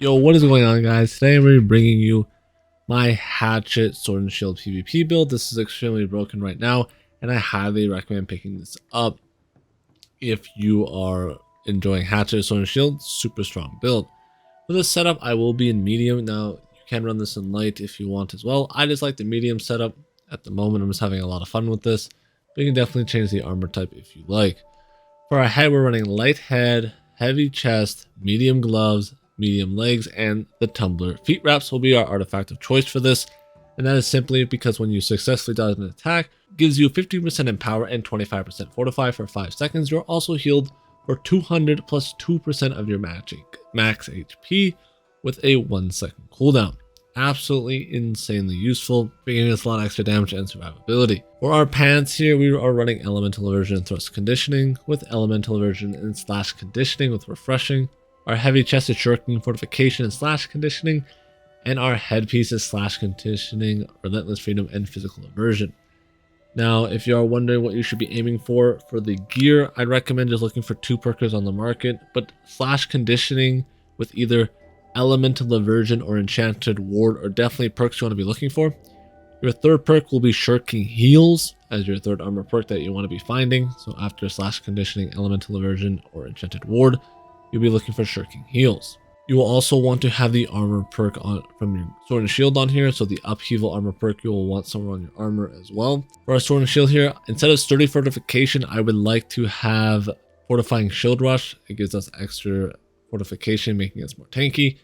Yo, what is going on, guys? Today I'm going to be bringing you my Hatchet Sword and Shield PvP build. This is extremely broken right now, and I highly recommend picking this up if you are enjoying Hatchet Sword and Shield. Super strong build. For this setup, I will be in medium. Now, you can run this in light if you want as well. I just like the medium setup at the moment. I'm just having a lot of fun with this, but you can definitely change the armor type if you like. For our head, we're running light head, heavy chest, medium gloves, medium legs, and the tumbler. Feet wraps will be our artifact of choice for this, and that is simply because when you successfully dodge an attack, it gives you 50% in power and 25% fortify for 5 seconds. You're also healed for 200 plus 2% of your max HP with a 1 second cooldown. Absolutely insanely useful, giving us a lot of extra damage and survivability. For our pants here, we are running elemental aversion and thrust conditioning with elemental aversion and slash conditioning with refreshing. Our heavy chest is shirking, fortification, and slash conditioning, and our headpiece is slash conditioning, relentless freedom, and physical aversion. Now, if you are wondering what you should be aiming for the gear, I'd recommend just looking for 2 perkers on the market, but slash conditioning with either elemental aversion or enchanted ward are definitely perks you want to be looking for. Your third perk will be shirking heals as your third armor perk that you want to be finding. So after slash conditioning, elemental aversion, or enchanted ward, you'll be looking for shirking heals. You will also want to have the armor perk on from your sword and shield on here. So the upheaval armor perk you will want somewhere on your armor as well. For our sword and shield here, instead of sturdy fortification, I would like to have fortifying shield rush. It gives us extra fortification, making us more tanky.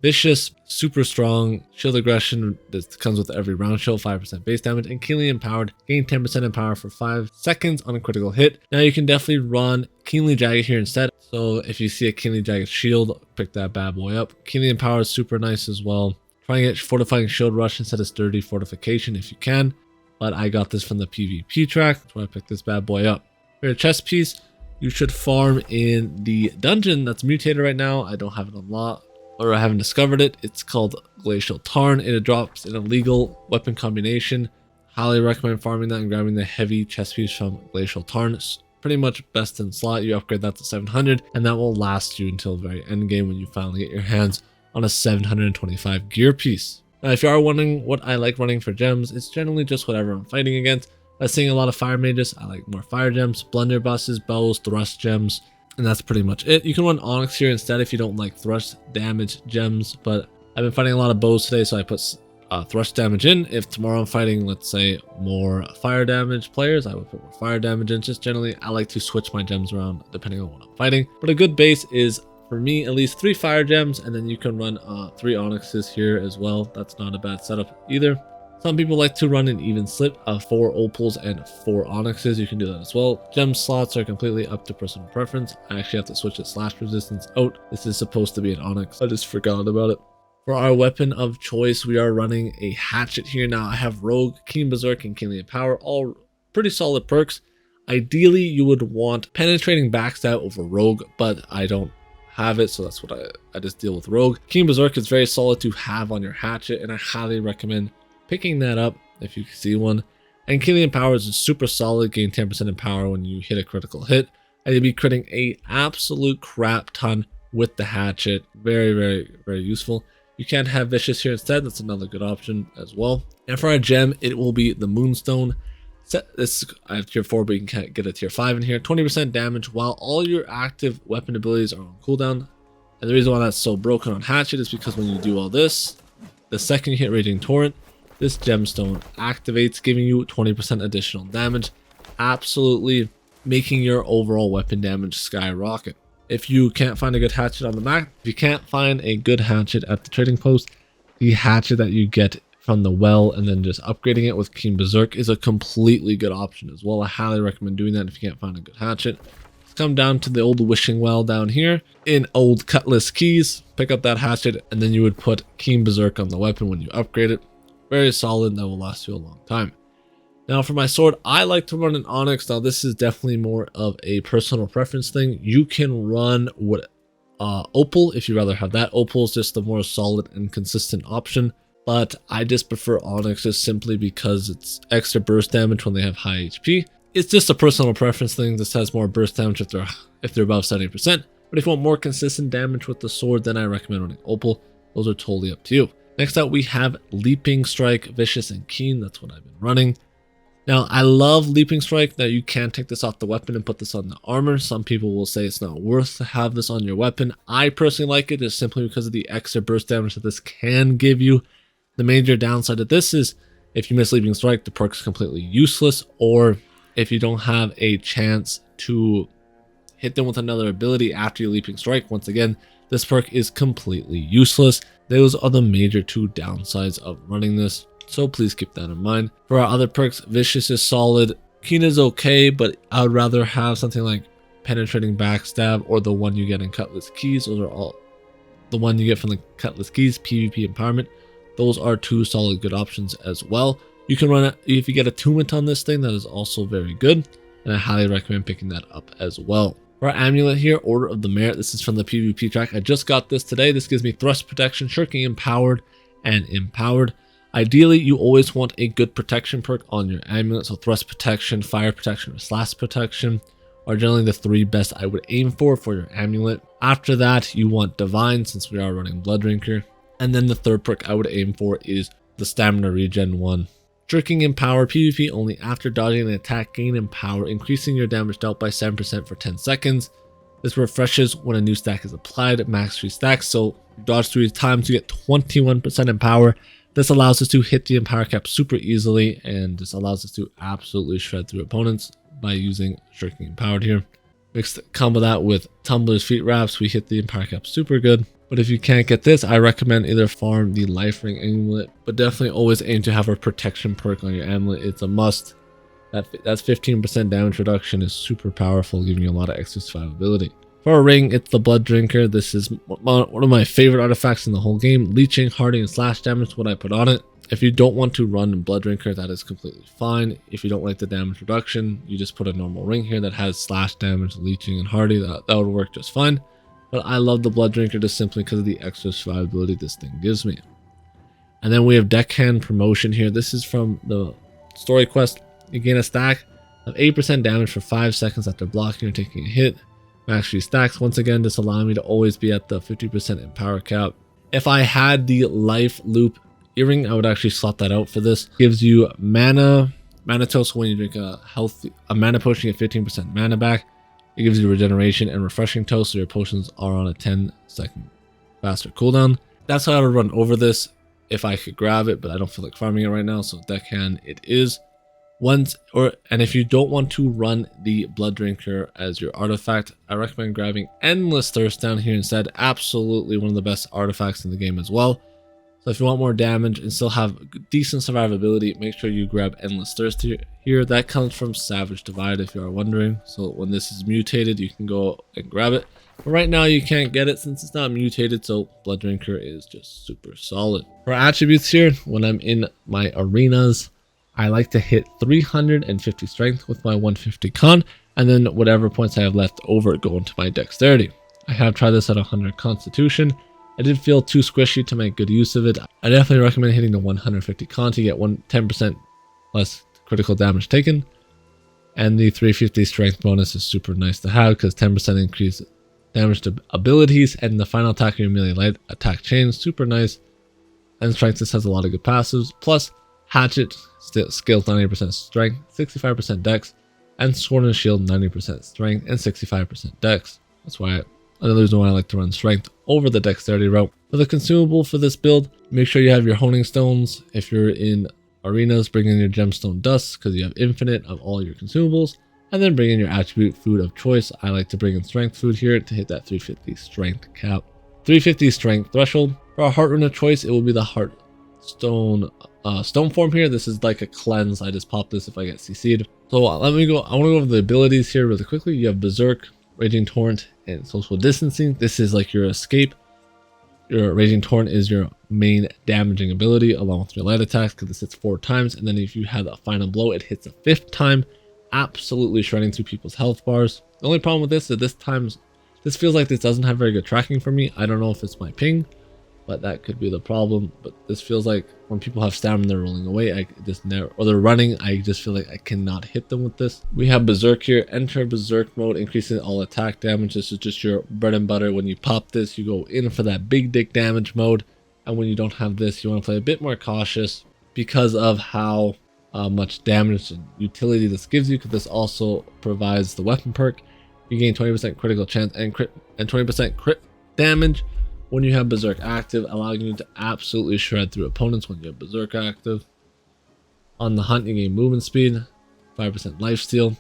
Vicious, super strong, shield aggression that comes with every round shield, 5% base damage, and keenly empowered, gain 10% in power for 5 seconds on a critical hit. Now you can definitely run keenly jagged here instead. So if you see a keenly jagged shield, pick that bad boy up. Keenly empowered is super nice as well. Try and get fortifying shield rush instead of sturdy fortification if you can, but I got this from the PvP track, that's why I picked this bad boy up. For your chest piece, you should farm in the dungeon that's mutated right now. I don't have it unlocked, or I haven't discovered it. It's called Glacial Tarn. It drops an illegal weapon combination. Highly recommend farming that and grabbing the heavy chest piece from Glacial Tarn. It's pretty much best in slot. You upgrade that to 700, and that will last you until the very end game when you finally get your hands on a 725 gear piece. Now, if you are wondering what I like running for gems, it's generally just whatever I'm fighting against. I'm seeing a lot of fire mages. I like more fire gems, blunderbusses, bows, thrust gems, and that's pretty much it. You can run Onyx here instead if you don't like thrust damage gems, but I've been fighting a lot of bows today, so I put thrust damage in. If tomorrow I'm fighting, let's say, more fire damage players, I would put more fire damage in. Just generally, I like to switch my gems around depending on what I'm fighting. But a good base is, for me, at least 3 fire gems, and then you can run 3 Onyxes here as well. That's not a bad setup either. Some people like to run an even split of 4 opals and 4 onyxes. You can do that as well. Gem slots are completely up to personal preference. I actually have to switch the slash resistance out. This is supposed to be an onyx. I just forgot about it. For our weapon of choice, we are running a hatchet here. Now I have Rogue, Keen Berserk, and Keenly Power, all pretty solid perks. Ideally, you would want Penetrating Backstab over Rogue, but I don't have it, so that's what I just deal with Rogue. Keen Berserk is very solid to have on your hatchet, and I highly recommend picking that up if you see one. And Keenly Power is super solid, gain 10% in power when you hit a critical hit, and you'll be critting a absolute crap ton with the hatchet. Very, very, very useful. You can have Vicious here instead. That's another good option as well. And for our gem, it will be the Moonstone. This I have tier 4, but you can get a tier 5 in here. 20% damage while all your active weapon abilities are on cooldown. And the reason why that's so broken on hatchet is because when you do all this, the second you hit Raging Torrent, this gemstone activates, giving you 20% additional damage, absolutely making your overall weapon damage skyrocket. If you can't find a good hatchet on the map, if you can't find a good hatchet at the trading post, the hatchet that you get from the well and then just upgrading it with Keen Berserk is a completely good option as well. I highly recommend doing that if you can't find a good hatchet. Let's come down to the old wishing well down here in old Cutlass Keys, pick up that hatchet, and then you would put Keen Berserk on the weapon when you upgrade it. Very solid, that will last you a long time. Now for my sword, I like to run an Onyx. Now this is definitely more of a personal preference thing. You can run what Opal if you'd rather have that. Opal is just the more solid and consistent option, but I just prefer Onyxes simply because it's extra burst damage when they have high HP. It's just a personal preference thing. This has more burst damage if they're above 70%, but But if you want more consistent damage with the sword, then I recommend running Opal. Those are totally up to you. Next up, we have Leaping Strike, Vicious, and Keen. That's what I've been running. Now, I love Leaping Strike. Now, you can take this off the weapon and put this on the armor. Some people will say it's not worth to have this on your weapon. I personally like it just simply because of the extra burst damage that this can give you. The major downside of this is if you miss Leaping Strike, the perk is completely useless, or if you don't have a chance to hit them with another ability after your Leaping Strike, once again, this perk is completely useless. Those are the major two downsides of running this, so please keep that in mind. For our other perks, Vicious is solid, Keen is okay, but I would rather have something like Penetrating Backstab or the one you get in Cutlass Keys. Those are all the one you get from the Cutlass Keys, PvP Empowerment. Those are two solid good options as well. You can run it if you get attunement on this thing, that is also very good, and I highly recommend picking that up as well. For our amulet here, Order of the Merit, this is from the PvP track. I just got this today. This gives me Thrust Protection, Shirking Empowered, and Empowered. Ideally, you always want a good protection perk on your amulet, so Thrust Protection, Fire Protection, or Slash Protection are generally the three best I would aim for your amulet. After that, you want Divine, since we are running Blood Drinker. And then the third perk I would aim for is the Stamina Regen one. Shirking Empower, PvP only after dodging an attack, gain Empower, increasing your damage dealt by 7% for 10 seconds. This refreshes when a new stack is applied, max 3 stacks, so dodge 3 times, you get 21% Empower. This allows us to hit the Empower cap super easily, and this allows us to absolutely shred through opponents by using Shirking Empowered here. Combo that with Tumbler's Feet Wraps, we hit the Empower cap super good. But if you can't get this, I recommend either farm the Life Ring amulet, but definitely always aim to have a protection perk on your amulet. It's a must. That's 15% damage reduction is super powerful, giving you a lot of extra survivability. For a ring, it's the Blood Drinker. This is one of my favorite artifacts in the whole game. Leeching, Hardy, and Slash damage is what I put on it. If you don't want to run Blood Drinker, that is completely fine. If you don't like the damage reduction, you just put a normal ring here that has Slash damage, Leeching, and Hardy. That would work just fine. But I love the Blood Drinker just simply because of the extra survivability this thing gives me. And then we have Deckhand Promotion here. This is from the story quest. You gain a stack of 8% damage for 5 seconds after blocking or taking a hit. Max 3 stacks. Once again, this allowing me to always be at the 50% Empower cap. If I had the Life Loop Earring, I would actually slot that out for this. Gives you mana toast when you drink a mana potion, you get 15% mana back. It gives you regeneration and refreshing toast, so your potions are on a 10-second faster cooldown. That's how I would run over this if I could grab it, but I don't feel like farming it right now, so Deckhand it is. And if you don't want to run the Blood Drinker as your artifact, I recommend grabbing Endless Thirst down here instead. Absolutely one of the best artifacts in the game as well. So if you want more damage and still have decent survivability, make sure you grab Endless Thirst here. That comes from Savage Divide, if you are wondering. So when this is mutated, you can go and grab it. But right now you can't get it since it's not mutated, so Blood Drinker is just super solid. For attributes here, when I'm in my arenas, I like to hit 350 strength with my 150 con, and then whatever points I have left over go into my dexterity. I have tried this at 100 constitution. I did feel too squishy to make good use of it. I definitely recommend hitting the 150 con to get 10% less critical damage taken. And the 350 strength bonus is super nice to have because 10% increase damage to abilities, and the final attack of your melee light attack chain, super nice. And strength just has a lot of good passives. Plus, Hatchet scales 90% strength, 65% dex, and Sword and Shield 90% strength and 65% dex. That's why another reason why I like to run strength over the dexterity route. For the consumable for this build, make sure you have your honing stones. If you're in arenas, bring in your gemstone dust because you have infinite of all your consumables, and then bring in your attribute food of choice. I like to bring in strength food here to hit that 350 strength cap. 350 strength threshold. For our heart rune of choice, it will be the heart stone form here. This is like a cleanse. I just pop this if I get CC'd. So let me go. I want to go over the abilities here really quickly. You have Berserk, Raging Torrent, and Social Distancing. This is like your escape. Your Raging Torrent is your main damaging ability along with your light attacks because it hits 4 times, and then if you have a final blow, it hits a 5th time, absolutely shredding through people's health bars. The only problem with this is this feels like this doesn't have very good tracking for me. I don't know if it's my ping but that could be the problem. But this feels like when people have stamina, they're rolling away. I just never, or they're running. I just feel like I cannot hit them with this. We have Berserk here. Enter Berserk mode, increasing all attack damage. This is just your bread and butter. When you pop this, you go in for that big dick damage mode. And when you don't have this, you want to play a bit more cautious because of how much damage and utility this gives you. Because this also provides the weapon perk. You gain 20% critical chance and 20% crit damage when you have Berserk active, allowing you to absolutely shred through opponents when you have Berserk active. On the hunt, you gain movement speed, 5% lifesteal,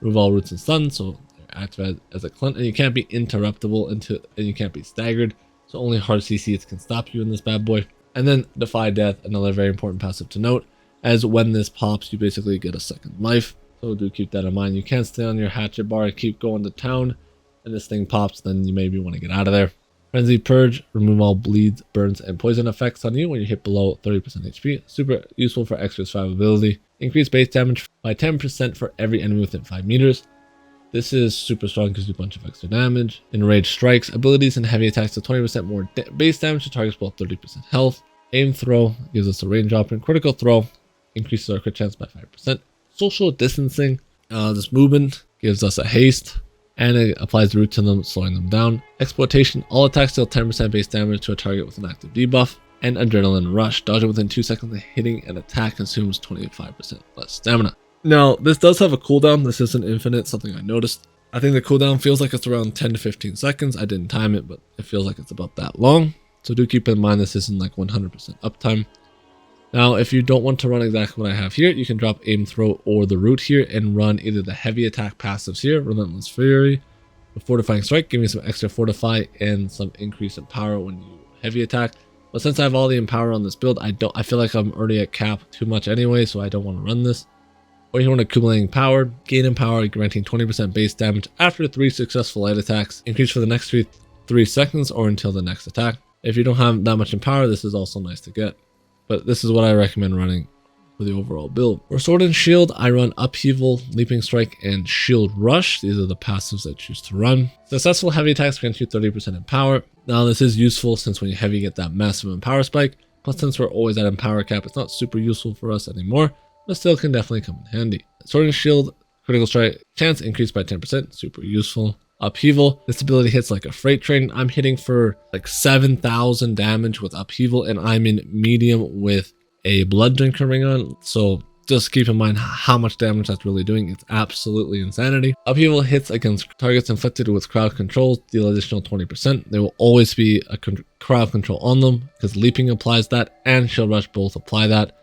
remove all roots and stuns, so they're active as a clunt, and you can't be interruptible and you can't be staggered, so only hard CCs can stop you in this bad boy. And then Defy Death, another very important passive to note, as when this pops, you basically get a second life. So do keep that in mind. You can't stay on your hatchet bar and keep going to town, and this thing pops, then you maybe want to get out of there. Frenzy Purge, remove all bleeds, burns, and poison effects on you when you hit below 30% HP. Super useful for extra survivability. Increase base damage by 10% for every enemy within 5 meters. This is super strong because you do a bunch of extra damage. Enraged Strikes, abilities and heavy attacks to 20% more base damage to targets below 30% health. Aim Throw gives us a range drop, and Critical Throw increases our crit chance by 5%. Social Distancing, this movement gives us a haste, and it applies root to them, slowing them down. Exploitation, all attacks deal 10% base damage to a target with an active debuff. And Adrenaline Rush, dodging within 2 seconds of hitting an attack consumes 25% less stamina. Now, this does have a cooldown. This isn't infinite, something I noticed. I think the cooldown feels like it's around 10 to 15 seconds. I didn't time it, but it feels like it's about that long. So do keep in mind this isn't like 100% uptime. Now, if you don't want to run exactly what I have here, you can drop Aim Throw or the Root here and run either the heavy attack passives here, Relentless Fury, the Fortifying Strike, giving me some extra Fortify and some increase in power when you heavy attack. But since I have all the Empower on this build, I feel like I'm already at cap too much anyway, so I don't want to run this. Or you want accumulating power, gain in power, granting 20% base damage after 3 successful light attacks, increase for the next 3 seconds or until the next attack. If you don't have that much in power, this is also nice to get. But this is what I recommend running for the overall build. For Sword and Shield, I run Upheaval, Leaping Strike, and Shield Rush. These are the passives I choose to run. Successful heavy attacks grant you 30% in power. Now this is useful since when you heavy, you get that massive Empower spike. Plus since we're always at Empower cap, it's not super useful for us anymore, but still can definitely come in handy. Sword and Shield, critical strike chance increased by 10%, super useful. Upheaval, this ability hits like a freight train. I'm hitting for like 7,000 damage with Upheaval, and I'm in medium with a Blood Drinker ring on, so just keep in mind how much damage that's really doing. It's absolutely insanity. Upheaval hits against targets inflicted with crowd controls deal additional 20%. There will always be a crowd control on them because Leaping applies that and Shield Rush both apply that.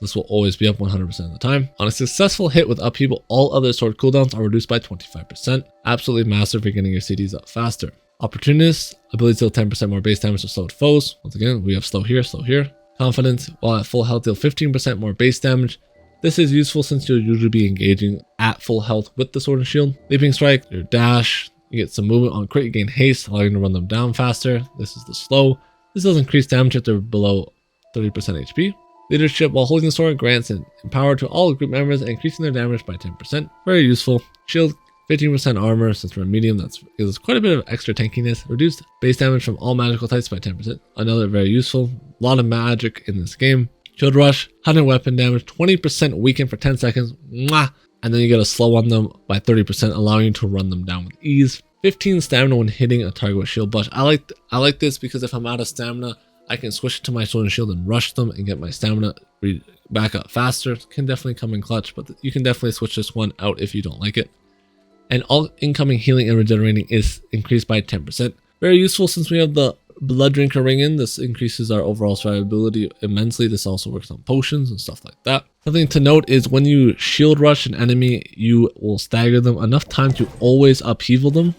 This will always be up 100% of the time. On a successful hit with Upheaval, all other sword cooldowns are reduced by 25%. Absolutely massive for getting your CDs up faster. Opportunist, ability to deal 10% more base damage to slowed foes. Once again, we have slow here, slow here. Confidence, while at full health, deal 15% more base damage. This is useful since you'll usually be engaging at full health with the Sword and Shield. Leaping Strike, your dash, you get some movement on crit, you gain haste, allowing you to run them down faster. This is the slow. This does increase damage if they're below 30% HP. Leadership, while holding the sword, grants an empower to all group members, increasing their damage by 10%. Very useful. Shield, 15% armor. Since we're medium, that gives us quite a bit of extra tankiness. Reduced base damage from all magical types by 10%. Another very useful. A lot of magic in this game. Shield Rush, 100 weapon damage, 20% weaken for 10 seconds. Mwah! And then you get a slow on them by 30%, allowing you to run them down with ease. 15 stamina when hitting a target with Shield Rush. I like this because if I'm out of stamina, I can switch it to my Sword and Shield and rush them and get my stamina back up faster. Can definitely come in clutch, but you can definitely switch this one out if you don't like it. And all incoming healing and regenerating is increased by 10%. Very useful since we have the Blood Drinker ring in. This increases our overall survivability immensely. This also works on potions and stuff like that. Something to note is when you Shield Rush an enemy, you will stagger them enough time to always Upheaval them.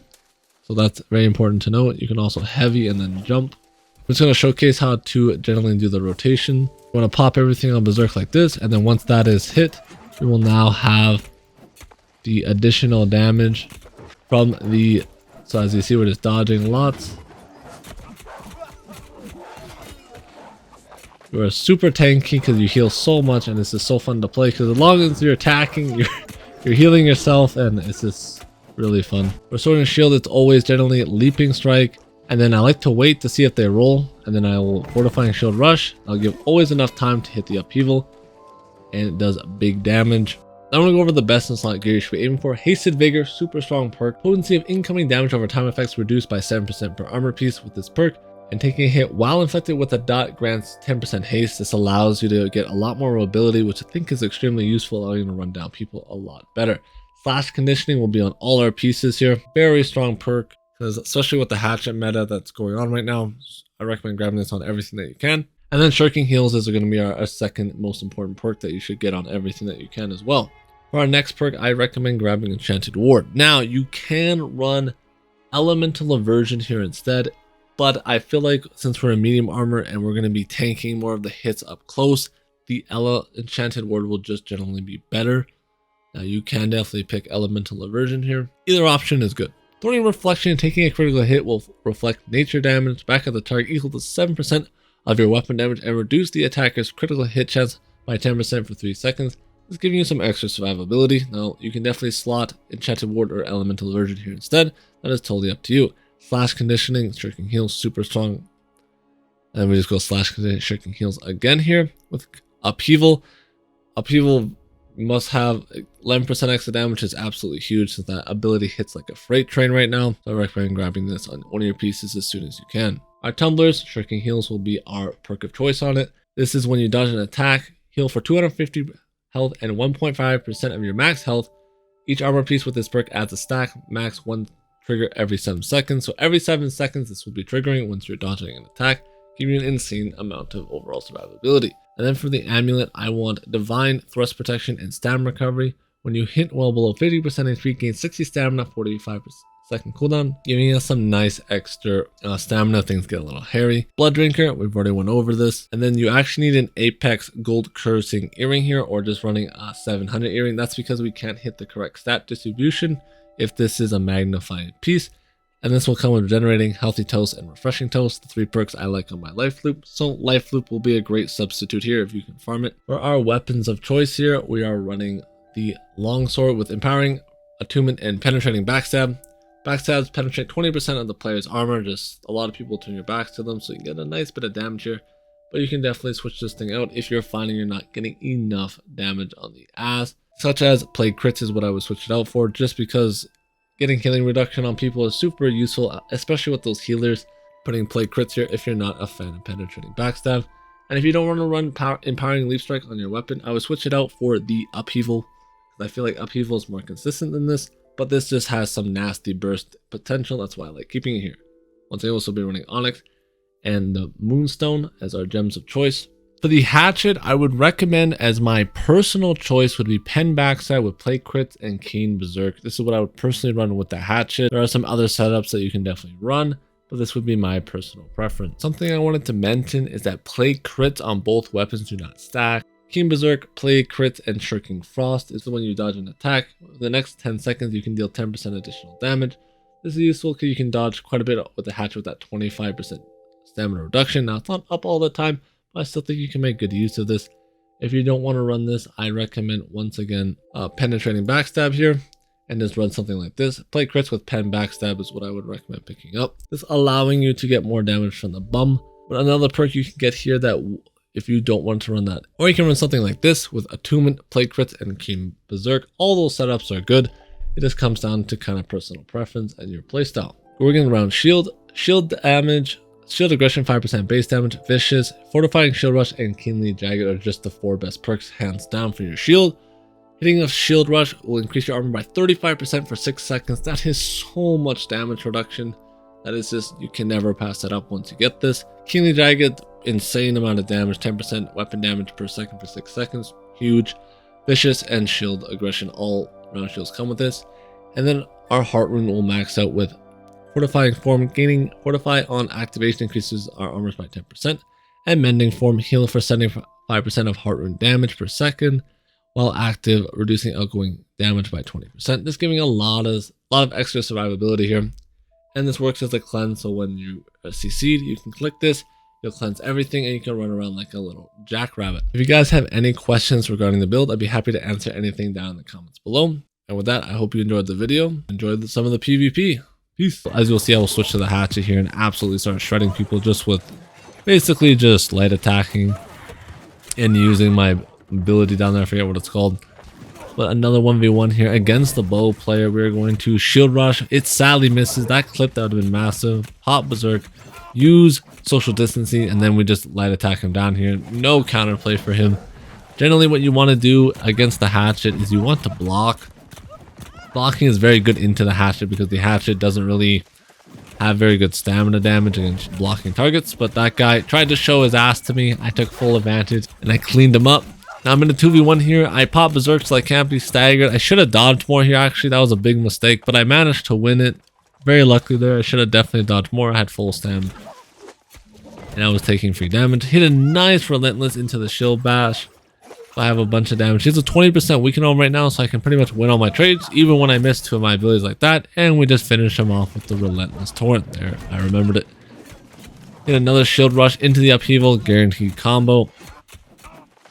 So that's very important to note. You can also heavy and then jump. I'm just going to showcase how to generally do the rotation. You want to pop everything on Berserk like this, and then once that is hit, we will now have the additional damage from the, so as you see, we're just dodging lots. You're super tanky because you heal so much, and this is so fun to play because as long as you're attacking, you're healing yourself, and it's just really fun. For Sword and Shield, it's always generally Leaping Strike. And then I like to wait to see if they roll. and then I will Fortifying Shield Rush. I'll give always enough time to hit the upheaval, and it does big damage. Now I'm going to go over the best and slot gear you should be aiming for. Hasted Vigor, super strong perk. Potency of incoming damage over time effects reduced by 7% per armor piece with this perk. And taking a hit while inflicted with a dot grants 10% haste. This allows you to get a lot more mobility, which I think is extremely useful, allowing you to run down people a lot better. Slash Conditioning will be on all our pieces here. Very strong perk, because especially with the hatchet meta that's going on right now, I recommend grabbing this on everything that you can. And then Shirking Heels is going to be our second most important perk that you should get on everything that you can as well. For our next perk, I recommend grabbing Enchanted Ward. Now, you can run Elemental Aversion here instead, but I feel like since we're in medium armor and we're going to be tanking more of the hits up close, the Enchanted Ward will just generally be better. Now, you can definitely pick Elemental Aversion here. Either option is good. Thorny Reflection, taking a critical hit will reflect nature damage back at the target equal to 7% of your weapon damage and reduce the attacker's critical hit chance by 10% for 3 seconds. It's giving you some extra survivability. Now, you can definitely slot Enchanted Ward or Elemental Aversion here instead. That is totally up to you. Slash Conditioning, Shirking Heels, super strong. And we just go Slash Conditioning, Shirking Heels again here with Upheaval. Upheaval must have 11% extra damage, is absolutely huge since that ability hits like a freight train right now. So I recommend grabbing this on one of your pieces as soon as you can. Our Tumblers, Shirking Heels will be our perk of choice on it. This is when you dodge an attack, heal for 250 health and 1.5% of your max health. Each armor piece with this perk adds a stack, max 1 trigger every 7 seconds. So every 7 seconds this will be triggering once you're dodging an attack, giving you an insane amount of overall survivability. And then for the amulet, I want Divine Thrust Protection and Stamina Recovery. When you hit well below 50% HP, gain 60 stamina, 45% cooldown, giving us some nice extra stamina. Things get a little hairy. Blood Drinker, we've already went over this. And then you actually need an Apex Gold Cursing Earring here, or just running a 700 earring. That's because we can't hit the correct stat distribution if this is a magnified piece. And this will come with Regenerating, Healthy Toast, and Refreshing Toast, the 3 perks I like on my Life Loop. So Life Loop will be a great substitute here if you can farm it. For our weapons of choice here, we are running the Longsword with Empowering, Attunement, and Penetrating Backstab. Backstabs penetrate 20% of the player's armor. Just a lot of people turn your backs to them, so you can get a nice bit of damage here. But you can definitely switch this thing out if you're finding you're not getting enough damage on the ass. Such as Plague Crits is what I would switch it out for, just because getting healing reduction on people is super useful, especially with those healers. Putting Plague Crits here if you're not a fan of Penetrating Backstab. And if you don't want to run Empowering Leaf Strike on your weapon, I would switch it out for the Upheaval. I feel like Upheaval is more consistent than this, but this just has some nasty burst potential. That's why I like keeping it here. Once again, we'll also be running Onyx and the Moonstone as our gems of choice. For the hatchet, I would recommend as my personal choice would be Pen Backstab with Plague Crits and Keen Berserk. This is what I would personally run with the hatchet. There are some other setups that you can definitely run, but this would be my personal preference. Something I wanted to mention is that Plague Crits on both weapons do not stack. Keen Berserk, Plague Crits, and Shirking Frost is the one you dodge an attack. For the next 10 seconds, you can deal 10% additional damage. This is useful because you can dodge quite a bit with the hatchet with that 25% stamina reduction. Now, it's not up all the time, but I still think you can make good use of this. If you don't want to run this, I recommend, once again, Penetrating Backstab here, and just run something like this. Plague Crits with Pen Backstab is what I would recommend picking up. This allowing you to get more damage from the bum. But another perk you can get here that if you don't want to run that. Or you can run something like this with Attunement, Plague Crits, and Keen Berserk. All those setups are good. It just comes down to kind of personal preference and your playstyle. We're going around Shield Damage, Shield Aggression 5% base damage, Vicious, Fortifying Shield Rush, and Keenly Jagged are just the 4 best perks hands down for your shield. Hitting a Shield Rush will increase your armor by 35% for 6 seconds. That is so much damage reduction. That is just, you can never pass that up once you get this. Keenly Jagged, insane amount of damage, 10% weapon damage per second for 6 seconds, huge. Vicious and Shield Aggression, all round shields come with this. And then our Heart Rune will max out with Fortifying Form, gaining Fortify on activation increases our armors by 10%, and Mending Form, heal for 75% of Heart Rune damage per second, while active, reducing outgoing damage by 20%. This giving a lot of extra survivability here. And this works as a cleanse, so when you CC'd, you can click this, you'll cleanse everything, and you can run around like a little jackrabbit. If you guys have any questions regarding the build, I'd be happy to answer anything down in the comments below. And with that, I hope you enjoyed the video, enjoyed some of the PvP. Peace. As you'll see, I will switch to the hatchet here and absolutely start shredding people just with Basically just light attacking and using my ability down there, I forget what it's called. But another 1v1 here against the bow player. We're going to shield rush. It sadly misses. That clip that would have been massive. Pop berserk, use social distancing, and then we just light attack him down here. No counterplay for him. Generally what you want to do against the hatchet is you want to block. Blocking is very good into the hatchet because the hatchet doesn't really have very good stamina damage against blocking targets. But that guy tried to show his ass to me. I took full advantage and I cleaned him up. Now I'm in a 2v1 here. I pop berserk so I can't be staggered. I should have dodged more here actually. That was a big mistake, but I managed to win it. Very lucky there. I should have definitely dodged more. I had full stam. And I was taking free damage. Hit a nice relentless into the shield bash. I have a bunch of damage. He's a 20% weaken on right now, so I can pretty much win all my trades, even when I miss two of my abilities like that. And we just finish him off with the relentless torrent there. I remembered it. Hit another shield rush into the upheaval, guaranteed combo.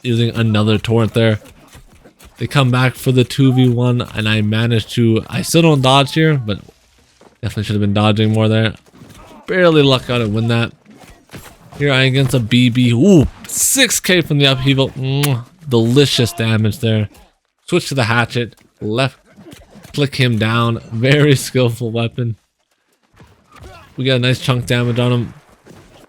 Using another torrent there. They come back for the 2v1, and I managed to... I still don't dodge here, but definitely should have been dodging more there. Barely luck out to win that. Here I against a BB. Ooh, 6k from the upheaval. Delicious damage there. Switch to the hatchet. Left click him down. Very skillful weapon. We got a nice chunk damage on him.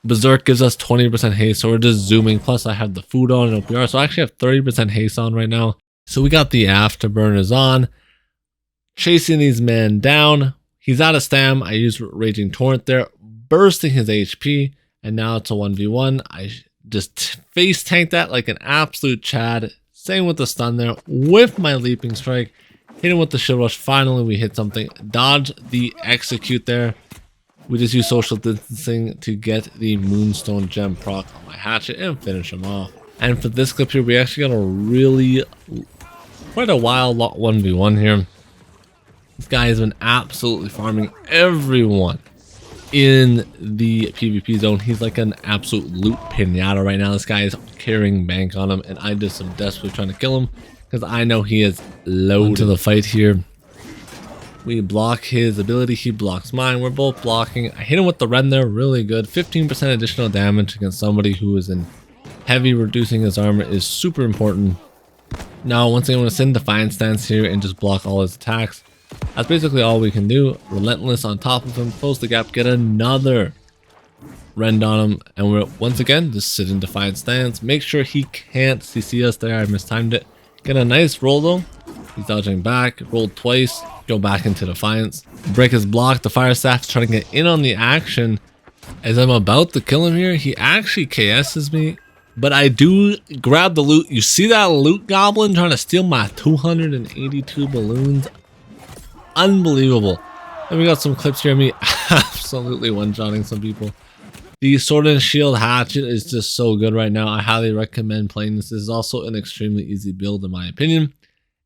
Berserk gives us 20% haste, so we're just zooming. Plus I have the food on and OPR, so I actually have 30% haste on right now. So we got the afterburners on. Chasing these men down. He's out of stam. I use Raging Torrent there. Bursting his HP. And now it's a 1v1. I just face tank that like an absolute Chad. Same with the stun there with my leaping strike. Hit him with the shield rush. Finally, we hit something. Dodge the execute there. We just use social distancing to get the moonstone gem proc on my hatchet and finish him off. And for this clip here, we actually got a really quite a wild 1v1 here. This guy has been absolutely farming everyone in the PvP zone. He's like an absolute loot pinata right now. This guy is carrying bank on him, and I just am desperately trying to kill him because I know he is low to the fight here. We block his ability, he blocks mine. We're both blocking. I hit him with the Ren there, really good. 15% additional damage against somebody who is in heavy. Reducing his armor is super important. Now, once again, I'm going to send Defiant Stance here and just block all his attacks. That's basically all we can do. Relentless on top of him, close the gap, get another rend on him, and we're once again just sit in Defiant Stance. Make sure he can't CC us there. I mistimed it. Get a nice roll though. He's dodging back, rolled twice, go back into Defiance. Break his block. The Fire Staff's trying to get in on the action. As I'm about to kill him here, he actually KS's me. But I do grab the loot. You see that loot goblin trying to steal my 282 balloons? Unbelievable. And we got some clips here of me absolutely one-shotting some people. The Sword and Shield Hatchet is just so good right now. I highly recommend playing this. This is also an extremely easy build in my opinion.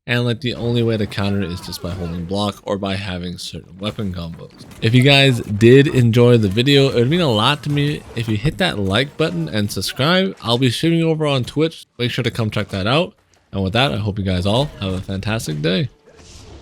And like the only way to counter it is just by holding block or by having certain weapon combos. If you guys did enjoy the video, it would mean a lot to me if you hit that like button and subscribe. I'll be streaming over on Twitch. Make sure to come check that out. And with that, I hope you guys all have a fantastic day.